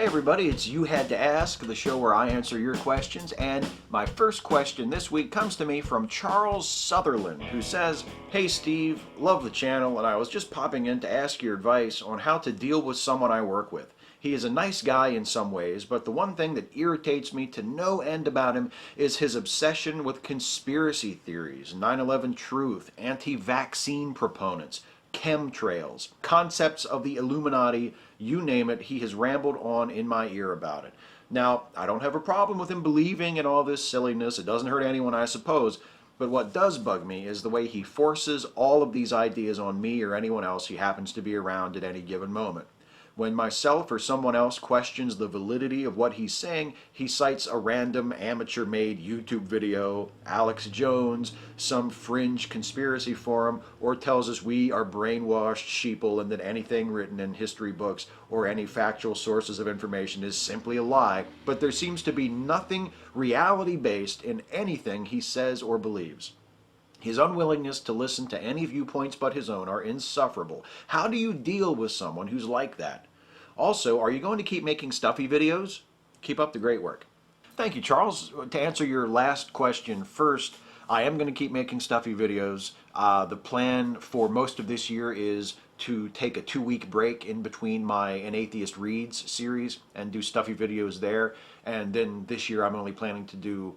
Hey everybody, it's You Had to Ask, the show where I answer your questions, and my first question this week comes to me from Charles Sutherland, who says, "Hey Steve, love the channel, and I was just popping in to ask your advice on how to deal with someone I work with. He is a nice guy in some ways, but the one thing that irritates me to no end about him is his obsession with conspiracy theories, 9/11 truth, anti-vaccine proponents, chemtrails, concepts of the Illuminati, you name it, he has rambled on in my ear about it. Now, I don't have a problem with him believing in all this silliness. It doesn't hurt anyone, I suppose. But what does bug me is the way he forces all of these ideas on me or anyone else he happens to be around at any given moment. When myself or someone else questions the validity of what he's saying, he cites a random amateur-made YouTube video, Alex Jones, some fringe conspiracy forum, or tells us we are brainwashed sheeple and that anything written in history books or any factual sources of information is simply a lie, but there seems to be nothing reality-based in anything he says or believes. His unwillingness to listen to any viewpoints but his own are insufferable. How do you deal with someone who's like that? Also, are you going to keep making stuffy videos? Keep up the great work." Thank you, Charles. To answer your last question first, I am going to keep making stuffy videos. The plan for most of this year is to take a 2-week break in between my An Atheist Reads series and do stuffy videos there. And then this year I'm only planning to do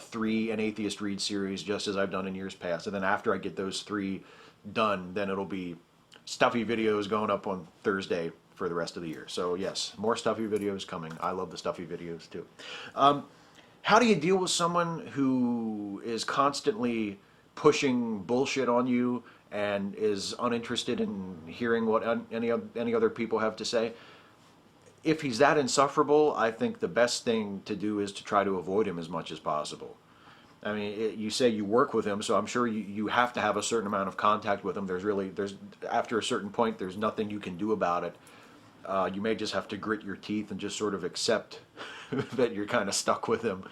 3 An Atheist Read series, just as I've done in years past. And then after I get those 3 done, then it'll be stuffy videos going up on Thursday for the rest of the year. So yes, more stuffy videos coming. I love the stuffy videos too. How do you deal with someone who is constantly pushing bullshit on you and is uninterested in hearing what any other people have to say? If he's that insufferable, I think the best thing to do is to try to avoid him as much as possible. I mean, you say you work with him, so I'm sure you have to have a certain amount of contact with him. There's after a certain point, there's nothing you can do about it. You may just have to grit your teeth and just sort of accept that you're kind of stuck with him.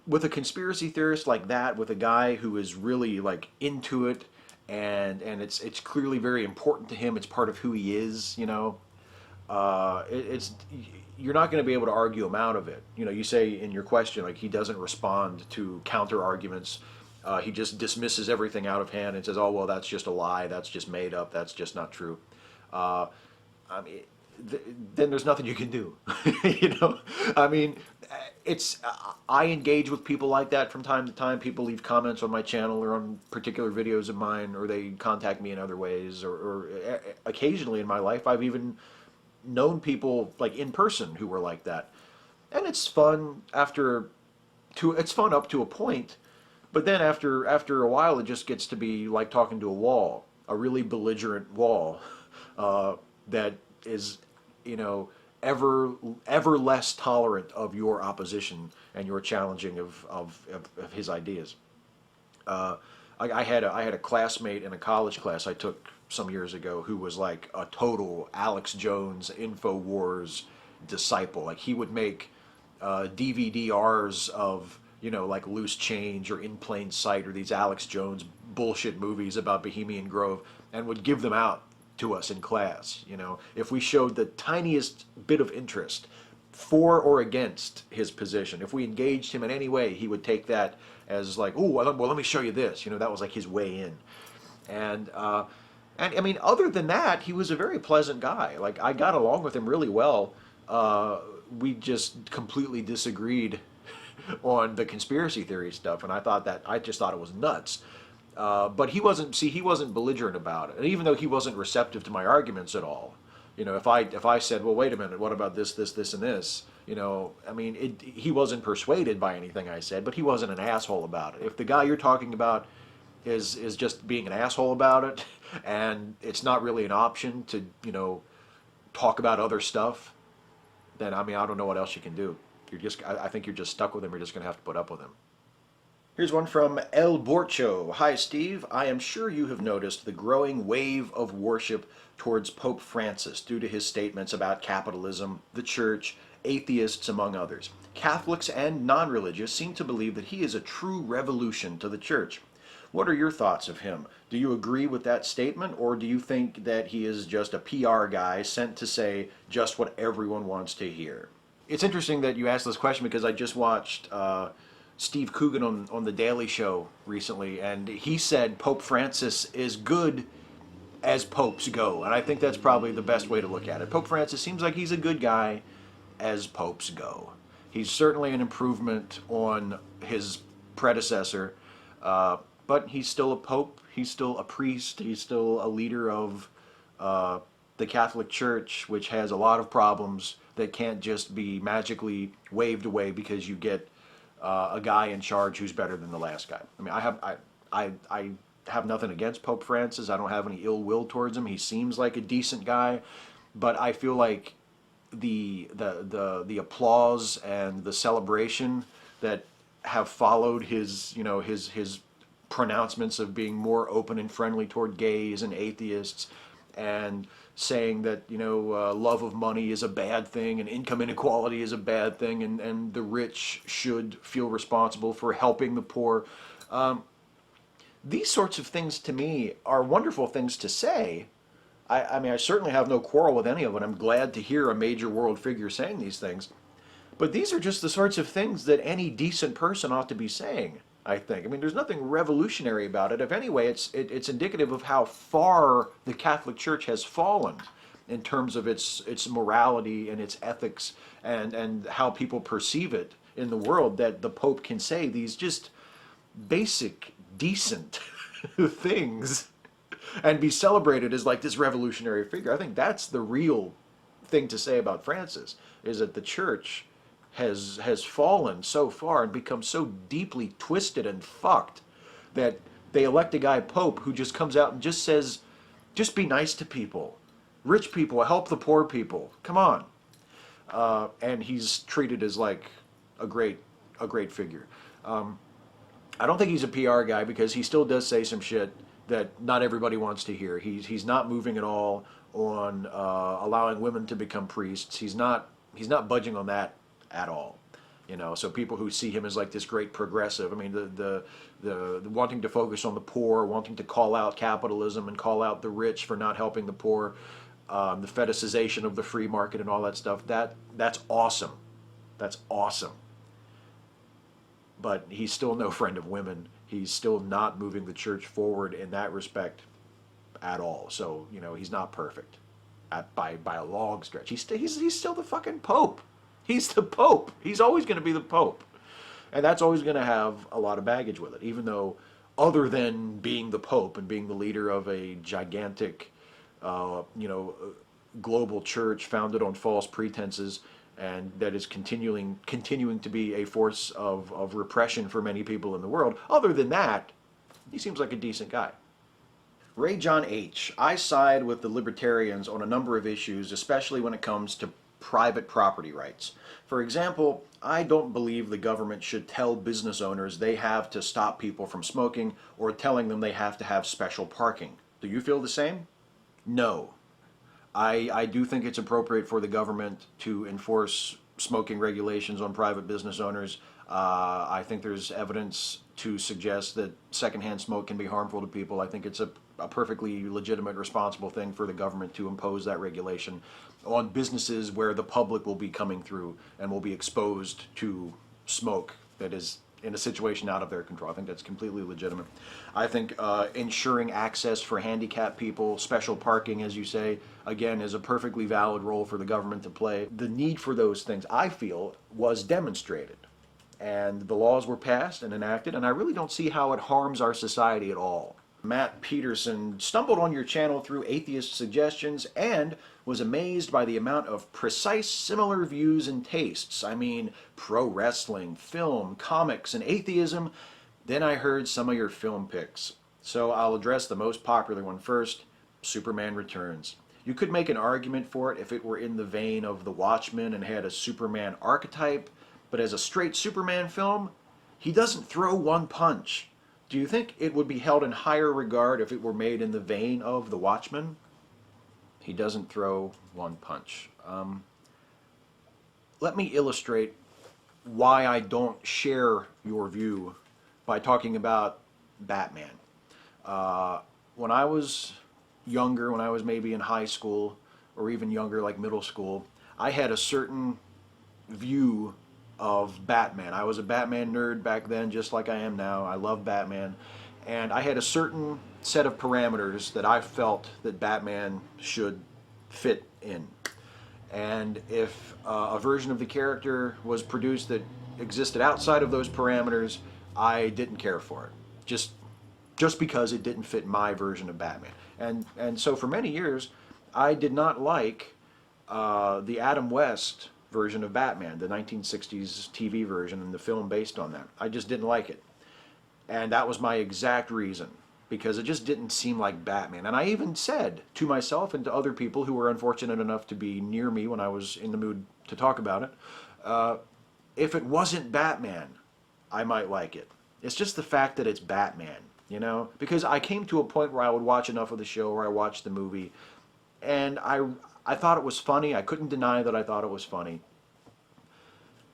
With a conspiracy theorist like that, with a guy who is really like into it, and it's clearly very important to him. It's part of who he is, you know. You're not going to be able to argue him out of it. You know, you say in your question, like, he doesn't respond to counter arguments. He just dismisses everything out of hand and says, "Oh well, that's just a lie. That's just made up. That's just not true." I mean, then there's nothing you can do. You know, I mean, I engage with people like that from time to time. People leave comments on my channel or on particular videos of mine, or they contact me in other ways, or occasionally in my life I've even known people like in person who were like that. And it's fun it's fun up to a point, but then after a while it just gets to be like talking to a wall, a really belligerent wall that is, you know, ever less tolerant of your opposition and your challenging of his ideas. I had a classmate in a college class I took some years ago who was like a total Alex Jones InfoWars disciple. Like, he would make DVD-Rs of, you know, like Loose Change or In Plain Sight or these Alex Jones bullshit movies about Bohemian Grove, and would give them out to us in class. You know, if we showed the tiniest bit of interest for or against his position, if we engaged him in any way, he would take that as like, "Oh, well, let me show you this." You know, that was like his way in. And I mean, other than that, he was a very pleasant guy. Like, I got along with him really well. We just completely disagreed on the conspiracy theory stuff, and I just thought it was nuts. But he wasn't belligerent about it. And even though he wasn't receptive to my arguments at all, you know, if I said, "Well, wait a minute, what about this, and this?" You know, I mean, he wasn't persuaded by anything I said, but he wasn't an asshole about it. If the guy you're talking about is just being an asshole about it, and it's not really an option to, you know, talk about other stuff, then, I mean, I don't know what else you can do. I think you're just stuck with him. You're just going to have to put up with him. Here's one from El Borcho. "Hi Steve, I am sure you have noticed the growing wave of worship towards Pope Francis due to his statements about capitalism, the church, atheists, among others. Catholics and non-religious seem to believe that he is a true revolution to the church. What are your thoughts of him? Do you agree with that statement, or do you think that he is just a PR guy sent to say just what everyone wants to hear? It's interesting that you asked this question because I just watched Steve Coogan on The Daily Show recently, and he said Pope Francis is good as popes go. And I think that's probably the best way to look at it. Pope Francis seems like he's a good guy as popes go. He's certainly an improvement on his predecessor, but he's still a pope, he's still a priest, he's still a leader of the Catholic Church, which has a lot of problems that can't just be magically waved away because you get a guy in charge who's better than the last guy. I mean, I have nothing against Pope Francis. I don't have any ill will towards him. He seems like a decent guy, but I feel like the applause and the celebration that have followed his his pronouncements of being more open and friendly toward gays and atheists, and saying that love of money is a bad thing and income inequality is a bad thing, and the rich should feel responsible for helping the poor. These sorts of things to me are wonderful things to say. I mean, I certainly have no quarrel with any of it. I'm glad to hear a major world figure saying these things. But these are just the sorts of things that any decent person ought to be saying, I think. I mean, there's nothing revolutionary about it. If anyway, it's indicative of how far the Catholic Church has fallen in terms of its morality and its ethics, and how people perceive it in the world, that the Pope can say these just basic, decent things and be celebrated as like this revolutionary figure. I think that's the real thing to say about Francis, is that the Church has fallen so far and become so deeply twisted and fucked that they elect a guy Pope who just comes out and just says, just be nice to people. Rich people, help the poor people. Come on. And he's treated as like a great figure. I don't think he's a PR guy, because he still does say some shit that not everybody wants to hear. He's not moving at all on allowing women to become priests. He's not budging on that at all. So people who see him as like this great progressive, I mean, the wanting to focus on the poor, wanting to call out capitalism and call out the rich for not helping the poor, the fetishization of the free market and all that stuff, that's awesome. That's awesome. But he's still no friend of women. He's still not moving the Church forward in that respect at all. So, he's not perfect by a long stretch. He's still the fucking Pope. He's the Pope. He's always going to be the Pope. And that's always going to have a lot of baggage with it, even though, other than being the Pope and being the leader of a gigantic, global church founded on false pretenses, and that is continuing to be a force of repression for many people in the world. Other than that, he seems like a decent guy. Ray John H. I side with the libertarians on a number of issues, especially when it comes to private property rights. For example, I don't believe the government should tell business owners they have to stop people from smoking, or telling them they have to have special parking. Do you feel the same? No. I do think it's appropriate for the government to enforce smoking regulations on private business owners. I think there's evidence to suggest that secondhand smoke can be harmful to people. I think it's a perfectly legitimate, responsible thing for the government to impose that regulation on businesses where the public will be coming through and will be exposed to smoke that is in a situation out of their control. I think that's completely legitimate. I think ensuring access for handicapped people, special parking, as you say, again, is a perfectly valid role for the government to play. The need for those things, I feel, was demonstrated. And the laws were passed and enacted, and I really don't see how it harms our society at all. Matt Peterson stumbled on your channel through atheist suggestions and was amazed by the amount of precise similar views and tastes. I mean, pro wrestling, film, comics, and atheism. Then I heard some of your film picks. So I'll address the most popular one first, Superman Returns. You could make an argument for it if it were in the vein of The Watchmen and had a Superman archetype, but as a straight Superman film, he doesn't throw one punch. Do you think it would be held in higher regard if it were made in the vein of The Watchmen? He doesn't throw one punch. Let me illustrate why I don't share your view by talking about Batman. When I was younger, when I was maybe in high school or even younger, like middle school, I had a certain view of Batman. I was a Batman nerd back then, just like I am now. I love Batman. And I had a certain set of parameters that I felt that Batman should fit in. And if a version of the character was produced that existed outside of those parameters, I didn't care for it. Just because it didn't fit my version of Batman. And so for many years, I did not like the Adam West version of Batman, the 1960s TV version and the film based on that. I just didn't like it. And that was my exact reason, because it just didn't seem like Batman. And I even said to myself and to other people who were unfortunate enough to be near me when I was in the mood to talk about it, if it wasn't Batman, I might like it. It's just the fact that it's Batman, you know? Because I came to a point where I would watch enough of the show, or I watched the movie, and I thought it was funny. I couldn't deny that I thought it was funny.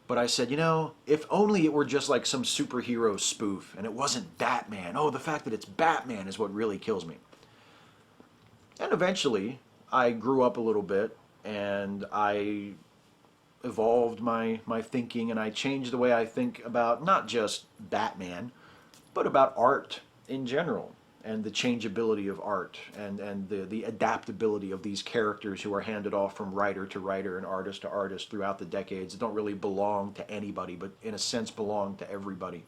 But I said, you know, if only it were just like some superhero spoof and it wasn't Batman. Oh, the fact that it's Batman is what really kills me. And eventually, I grew up a little bit and I evolved my thinking, and I changed the way I think about not just Batman, but about art in general, and the changeability of art, and the adaptability of these characters who are handed off from writer to writer and artist to artist throughout the decades. They don't really belong to anybody, but in a sense belong to everybody.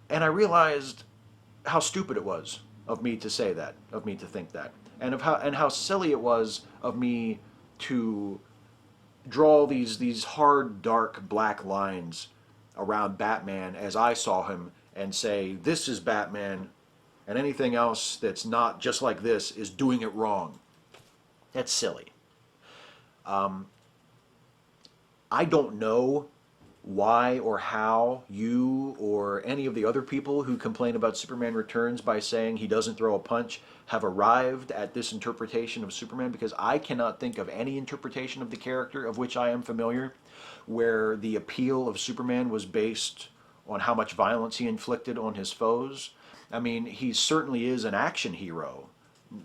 And I realized how stupid it was of me to say that, of me to think that, and how silly it was of me to draw these hard, dark, black lines around Batman as I saw him and say, this is Batman, and anything else that's not just like this is doing it wrong. That's silly. I don't know why or how you or any of the other people who complain about Superman Returns by saying he doesn't throw a punch have arrived at this interpretation of Superman, because I cannot think of any interpretation of the character of which I am familiar where the appeal of Superman was based on how much violence he inflicted on his foes. I mean, he certainly is an action hero,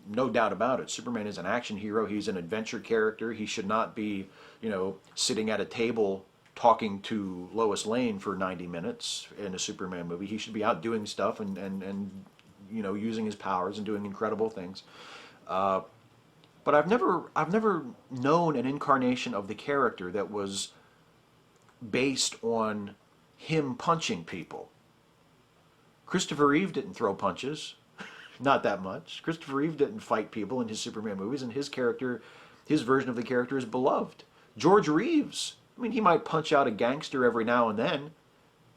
no doubt about it. Superman is an action hero. He's an adventure character. He should not be, you know, sitting at a table talking to Lois Lane for 90 minutes in a Superman movie. He should be out doing stuff and you know, using his powers and doing incredible things. But I've never known an incarnation of the character that was based on him punching people. Christopher Reeve didn't throw punches, not that much. Christopher Reeve didn't fight people in his Superman movies, and his character, his version of the character is beloved. George Reeves, I mean, he might punch out a gangster every now and then,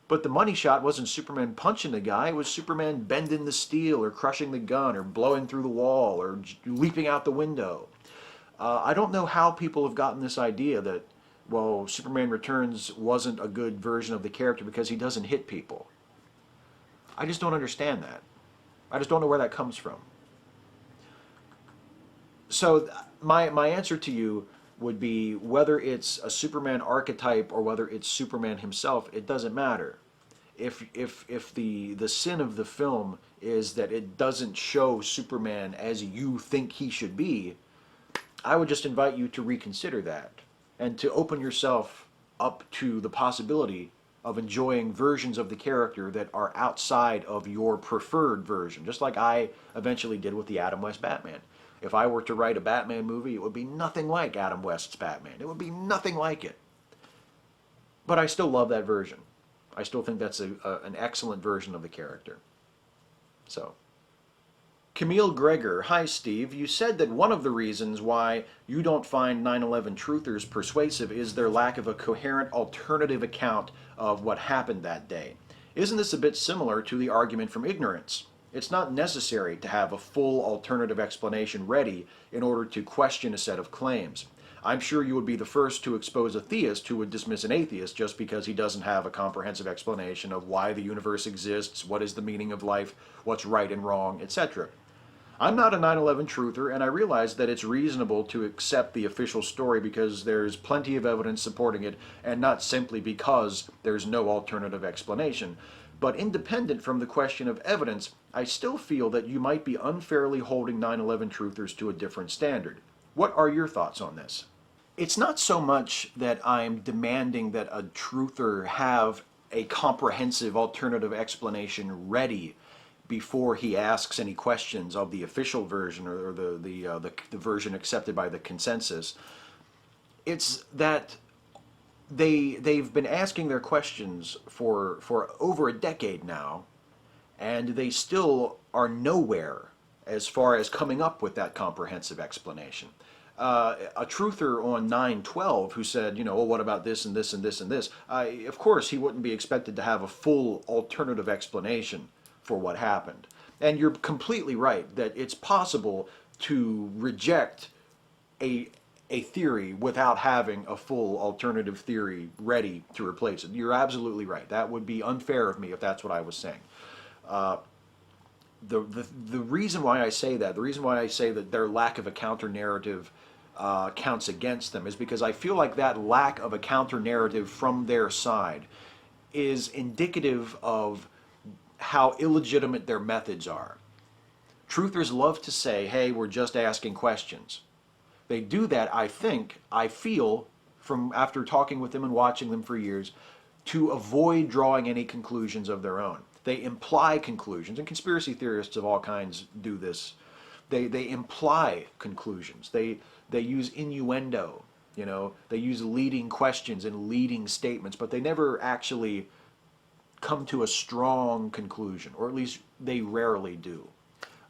but the money shot wasn't Superman punching the guy. It was Superman bending the steel or crushing the gun or blowing through the wall or leaping out the window. I don't know how people have gotten this idea that, well, Superman Returns wasn't a good version of the character because he doesn't hit people. I just don't understand that. I just don't know where that comes from. So my answer to you would be, whether it's a Superman archetype or whether it's Superman himself, it doesn't matter. If the sin of the film is that it doesn't show Superman as you think he should be, I would just invite you to reconsider that and to open yourself up to the possibility of enjoying versions of the character that are outside of your preferred version, just like I eventually did with the Adam West Batman. If I were to write a Batman movie, it would be nothing like Adam West's Batman. It would be nothing like it. But I still love that version. I still think that's an excellent version of the character. So, Camille Gregor, hi Steve, you said that one of the reasons why you don't find 9/11 truthers persuasive is their lack of a coherent alternative account of what happened that day. Isn't this a bit similar to the argument from ignorance? It's not necessary to have a full alternative explanation ready in order to question a set of claims. I'm sure you would be the first to expose a theist who would dismiss an atheist just because he doesn't have a comprehensive explanation of why the universe exists, what is the meaning of life, what's right and wrong, etc. I'm not a 9/11 truther, and I realize that it's reasonable to accept the official story because there's plenty of evidence supporting it, and not simply because there's no alternative explanation. But independent from the question of evidence, I still feel that you might be unfairly holding 9/11 truthers to a different standard. What are your thoughts on this? It's not so much that I'm demanding that a truther have a comprehensive alternative explanation ready before he asks any questions of the official version or the version accepted by the consensus. It's that they've been asking their questions for over a decade now, and they still are nowhere as far as coming up with that comprehensive explanation. A truther on 9/12 who said, you know, well, what about this and this and this and this? Of course, he wouldn't be expected to have a full alternative explanation for what happened. And you're completely right that it's possible to reject a theory without having a full alternative theory ready to replace it. You're absolutely right. That would be unfair of me if that's what I was saying. The reason why I say that, the reason why I say that their lack of a counter narrative counts against them, is because I feel like that lack of a counter narrative from their side is indicative of how illegitimate their methods are. Truthers love to say, hey, we're just asking questions. They do that, I feel, from after talking with them and watching them for years, to avoid drawing any conclusions of their own. They imply conclusions, and conspiracy theorists of all kinds do this. They imply conclusions. They use innuendo, you know, they use leading questions and leading statements, but they never actually come to a strong conclusion, or at least they rarely do,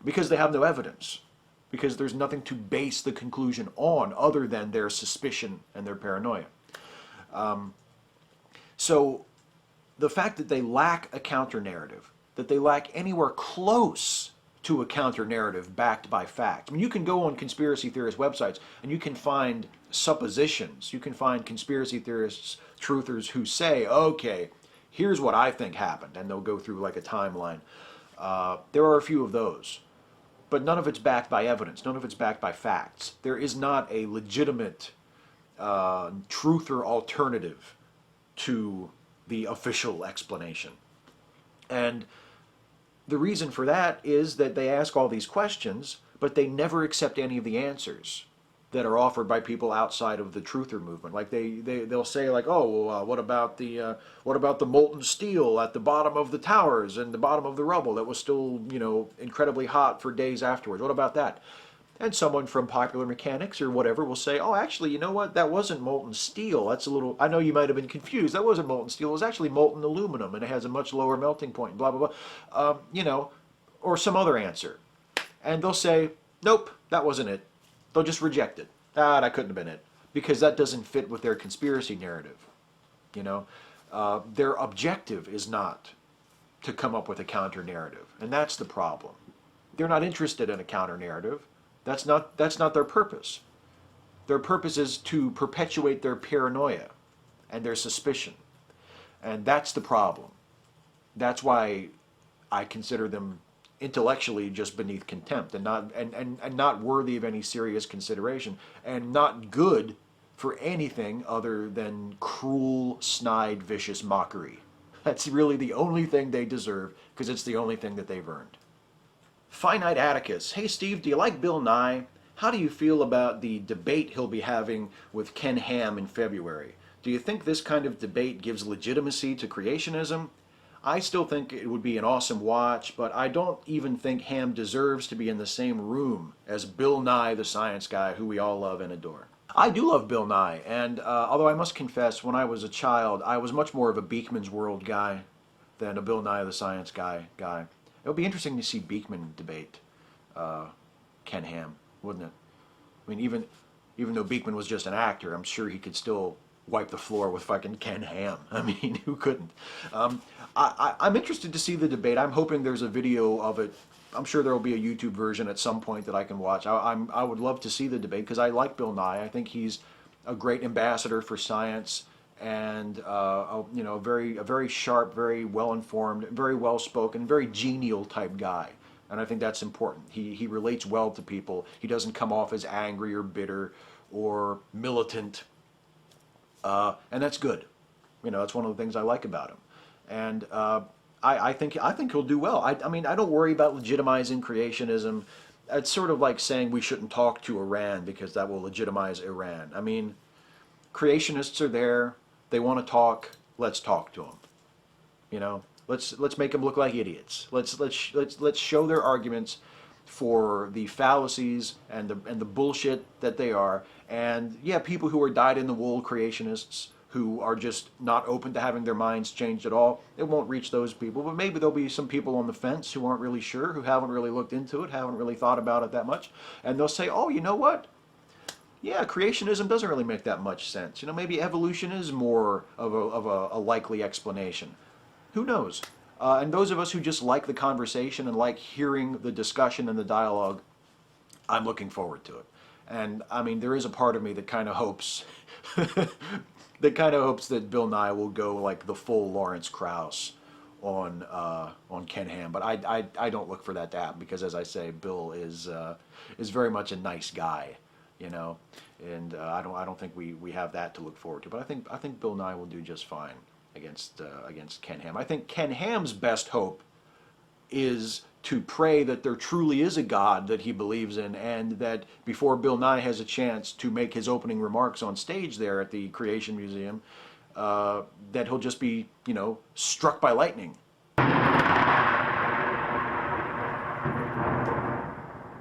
because they have no evidence, because there's nothing to base the conclusion on other than their suspicion and their paranoia. So the fact that they lack a counter-narrative, that they lack anywhere close to a counter-narrative backed by fact. I mean, you can go on conspiracy theorist websites and you can find suppositions. You can find conspiracy theorists, truthers who say, okay, here's what I think happened, and they'll go through like a timeline. There are a few of those, but none of it's backed by evidence. None of it's backed by facts. There is not a legitimate truther alternative to the official explanation. And the reason for that is that they ask all these questions, but they never accept any of the answers that are offered by people outside of the truther movement. Like they'll say like, oh, well, what about the molten steel at the bottom of the towers and the bottom of the rubble that was still, you know, incredibly hot for days afterwards? What about that? And someone from Popular Mechanics or whatever will say, oh, actually, you know what? That wasn't molten steel. That's a little, I know you might have been confused. That wasn't molten steel. It was actually molten aluminum, and it has a much lower melting point, blah, blah, blah. You know, or some other answer. And they'll say, nope, that wasn't it. They'll just reject it. That couldn't have been it. Because that doesn't fit with their conspiracy narrative. You know, their objective is not to come up with a counter narrative. And that's the problem. They're not interested in a counter narrative. That's not their purpose. Their purpose is to perpetuate their paranoia and their suspicion. And that's the problem. That's why I consider them intellectually just beneath contempt and not worthy of any serious consideration, and not good for anything other than cruel, snide, vicious mockery. That's really the only thing they deserve, because it's the only thing that they've earned. Finite Atticus. Hey Steve, do you like Bill Nye? How do you feel about the debate he'll be having with Ken Ham in February? Do you think this kind of debate gives legitimacy to creationism? I still think it would be an awesome watch, but I don't even think Ham deserves to be in the same room as Bill Nye, the science guy, who we all love and adore. I do love Bill Nye, and although I must confess, when I was a child, I was much more of a Beekman's World guy than a Bill Nye, the science guy. It would be interesting to see Beekman debate Ken Ham, wouldn't it? I mean, even though Beekman was just an actor, I'm sure he could still wipe the floor with fucking Ken Ham. I mean, who couldn't? I'm interested to see the debate. I'm hoping there's a video of it. I'm sure there will be a YouTube version at some point that I can watch. I would love to see the debate because I like Bill Nye. I think he's a great ambassador for science, and you know, a very sharp, very well informed, very well spoken, very genial type guy. And I think that's important. He relates well to people. He doesn't come off as angry or bitter or militant. And that's good. You know, that's one of the things I like about him. And I think he'll do well. I mean, I don't worry about legitimizing creationism. It's sort of like saying we shouldn't talk to Iran because that will legitimize Iran. I mean, creationists are there. They want to talk. Let's talk to them. You know, let's make them look like idiots. Let's show their arguments for the fallacies and the bullshit that they are. And yeah, people who are dyed-in-the-wool creationists who are just not open to having their minds changed at all, it won't reach those people. But maybe there'll be some people on the fence who aren't really sure, who haven't really looked into it, haven't really thought about it that much, and they'll say, oh, you know what? Yeah, creationism doesn't really make that much sense. You know, maybe evolution is more of a likely explanation. Who knows? And those of us who just like the conversation and like hearing the discussion and the dialogue, I'm looking forward to it. And I mean, there is a part of me that kind of hopes that Bill Nye will go like the full Lawrence Krauss on Ken Ham. But I don't look for that to happen because, as I say, Bill is very much a nice guy, you know, and I don't think we have that to look forward to. But I think Bill Nye will do just fine against Ken Ham. I think Ken Ham's best hope is to pray that there truly is a God that he believes in, and that before Bill Nye has a chance to make his opening remarks on stage there at the Creation Museum, that he'll just be, you know, struck by lightning.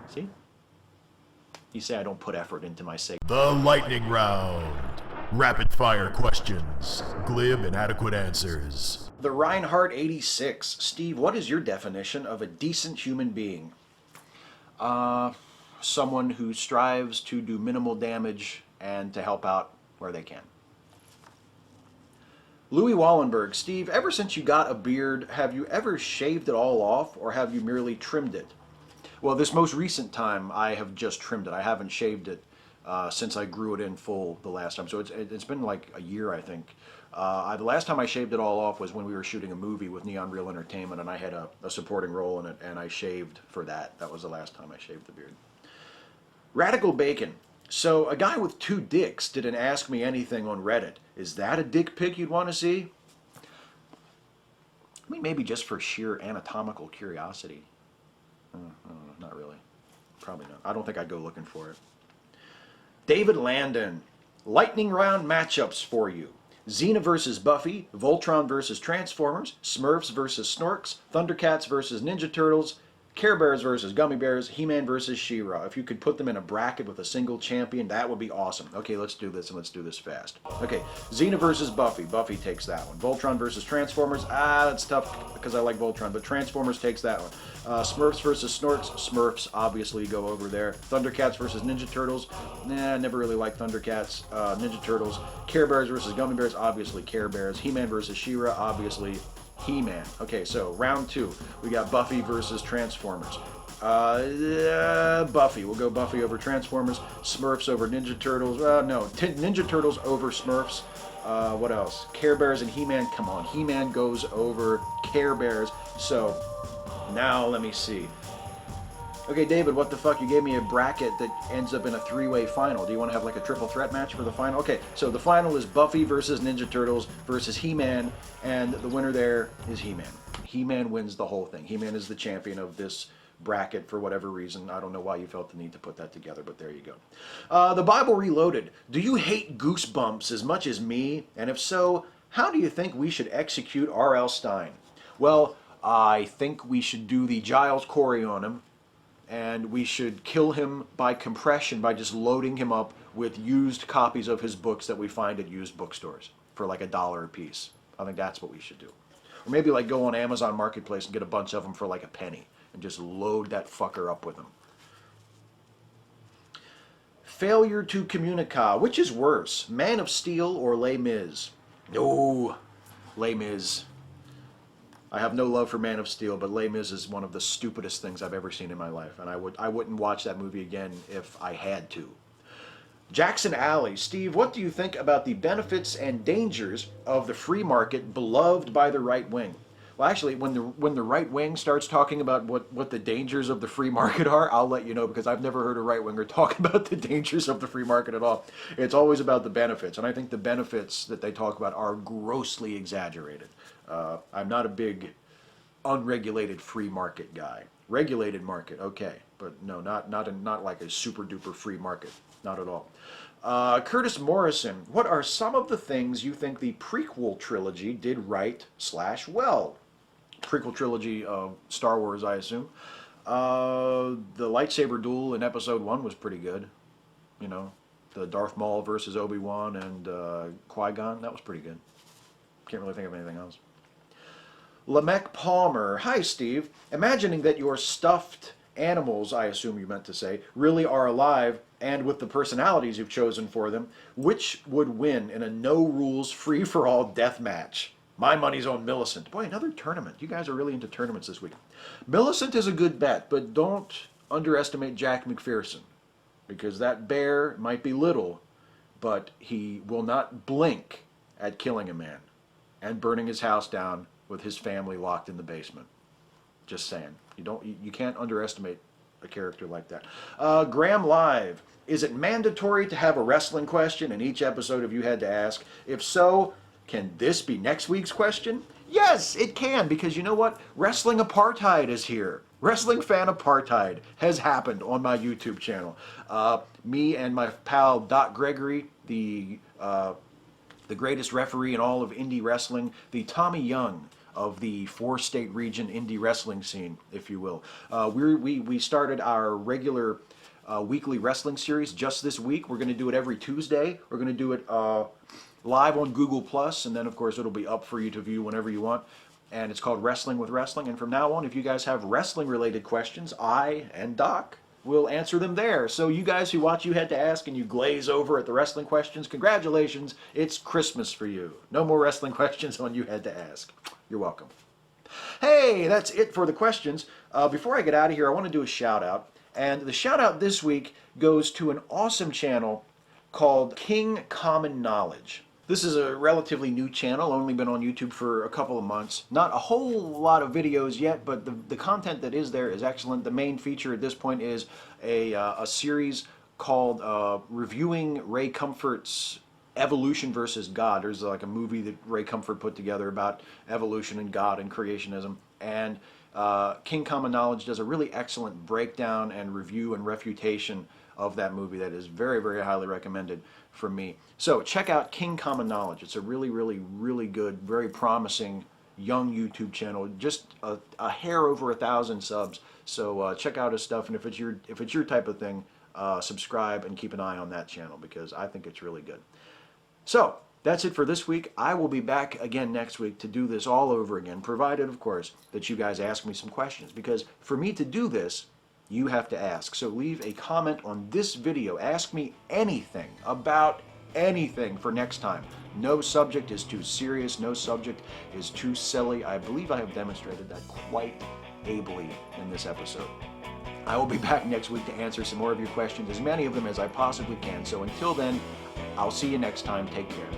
See? You say I don't put effort into my segment. The lightning round. Rapid fire questions. Glib and adequate answers. The Reinhardt 86. Steve, what is your definition of a decent human being? Someone who strives to do minimal damage and to help out where they can. Louis Wallenberg. Steve, ever since you got a beard, have you ever shaved it all off, or have you merely trimmed it? Well, this most recent time, I have just trimmed it. I haven't shaved it since I grew it in full the last time. So it's been like a year, I think. The last time I shaved it all off was when we were shooting a movie with Neon Real Entertainment, and I had a supporting role in it, and I shaved for that. That was the last time I shaved the beard. Radical Bacon. So a guy with 2 dicks didn't ask me anything on Reddit. Is that a dick pic you'd want to see? I mean, maybe just for sheer anatomical curiosity. Not really. Probably not. I don't think I'd go looking for it. David Landon. Lightning round matchups for you. Xena versus Buffy, Voltron versus Transformers, Smurfs versus Snorks, Thundercats versus Ninja Turtles, Care Bears versus Gummy Bears, He-Man versus She-Ra. If you could put them in a bracket with a single champion, that would be awesome. Okay, let's do this, and let's do this fast. Okay, Xena versus Buffy. Buffy takes that one. Voltron versus Transformers. That's tough because I like Voltron, but Transformers takes that one. Smurfs versus Snorks. Smurfs obviously go over there. Thundercats versus Ninja Turtles. Nah, never really liked Thundercats. Ninja Turtles. Care Bears versus Gummy Bears. Obviously Care Bears. He-Man versus She-Ra. Obviously He-Man. Okay, so round 2. We got Buffy versus Transformers. Buffy. We'll go Buffy over Transformers. Smurfs over Ninja Turtles. No, Ninja Turtles over Smurfs. What else? Care Bears and He-Man. Come on. He-Man goes over Care Bears. So, now let me see. Okay, David, what the fuck? You gave me a bracket that ends up in a 3-way final. Do you want to have like a triple threat match for the final? Okay, so the final is Buffy versus Ninja Turtles versus He-Man, and the winner there is He-Man. He-Man wins the whole thing. He-Man is the champion of this bracket for whatever reason. I don't know why you felt the need to put that together, but there you go. The Bible Reloaded. Do you hate Goosebumps as much as me? And if so, how do you think we should execute R.L. Stine? Well, I think we should do the Giles Corey on him, and we should kill him by compression by just loading him up with used copies of his books that we find at used bookstores for like $1 a piece. I think that's what we should do. Or maybe like go on Amazon Marketplace and get a bunch of them for like a penny and just load that fucker up with them. Failure to Communica. Which is worse, Man of Steel or Les Mis? No, Les Mis. I have no love for Man of Steel, but Les Mis is one of the stupidest things I've ever seen in my life, and I wouldn't watch that movie again if I had to. Jackson Alley. Steve, what do you think about the benefits and dangers of the free market beloved by the right wing? Well, actually, when the right wing starts talking about what the dangers of the free market are, I'll let you know, because I've never heard a right winger talk about the dangers of the free market at all. It's always about the benefits, and I think the benefits that they talk about are grossly exaggerated. I'm not a big unregulated free market guy. Regulated market, okay, but no, not like a super duper free market, not at all. Curtis Morrison, what are some of the things you think the prequel trilogy did right / well? Prequel trilogy of Star Wars, I assume. The lightsaber duel in Episode 1 was pretty good. You know, the Darth Maul versus Obi-Wan and Qui-Gon, that was pretty good. Can't really think of anything else. Lamech Palmer, hi Steve. Imagining that your stuffed animals, I assume you meant to say, really are alive and with the personalities you've chosen for them, which would win in a no-rules, free-for-all death match? My money's on Millicent. Boy, another tournament. You guys are really into tournaments this week. Millicent is a good bet, but don't underestimate Jack McPherson, because that bear might be little, but he will not blink at killing a man and burning his house down with his family locked in the basement. Just saying. You can't underestimate a character like that. Graham Live, is it mandatory to have a wrestling question in each episode of You Had to Ask? If so, can this be next week's question? Yes, it can, because you know what? Wrestling apartheid is here. Wrestling fan apartheid has happened on my YouTube channel. Me and my pal Doc Gregory, the greatest referee in all of indie wrestling, the Tommy Young of the 4-state region indie wrestling scene, if you will. We started our regular weekly wrestling series just this week. We're going to do it every Tuesday. We're going to do it live on Google+, and then of course it'll be up for you to view whenever you want. And it's called Wrestling with Wrestling. And from now on, if you guys have wrestling-related questions, I and Doc will answer them there. So you guys who watch You Had to Ask and you glaze over at the wrestling questions, congratulations, it's Christmas for you. No more wrestling questions on You Had to Ask. You're welcome. Hey, that's it for the questions. Before I get out of here, I want to do a shout out. And the shout out this week goes to an awesome channel called KingCommonKnowledge. This is a relatively new channel, only been on YouTube for a couple of months. Not a whole lot of videos yet, but the content that is there is excellent. The main feature at this point is a series called Reviewing Ray Comfort's Evolution versus God. There's like a movie that Ray Comfort put together about evolution and God and creationism. And KingCommonKnowledge does a really excellent breakdown and review and refutation of that movie that is very, very highly recommended from me. So check out KingCommonKnowledge. It's a really, really, really good, very promising young YouTube channel. Just a hair over 1,000 subs. So check out his stuff, and if it's your type of thing, subscribe and keep an eye on that channel, because I think it's really good. So that's it for this week. I will be back again next week to do this all over again, provided, of course, that you guys ask me some questions. Because for me to do this, you have to ask. So leave a comment on this video. Ask me anything about anything for next time. No subject is too serious. No subject is too silly. I believe I have demonstrated that quite ably in this episode. I will be back next week to answer some more of your questions, as many of them as I possibly can. So until then, I'll see you next time. Take care.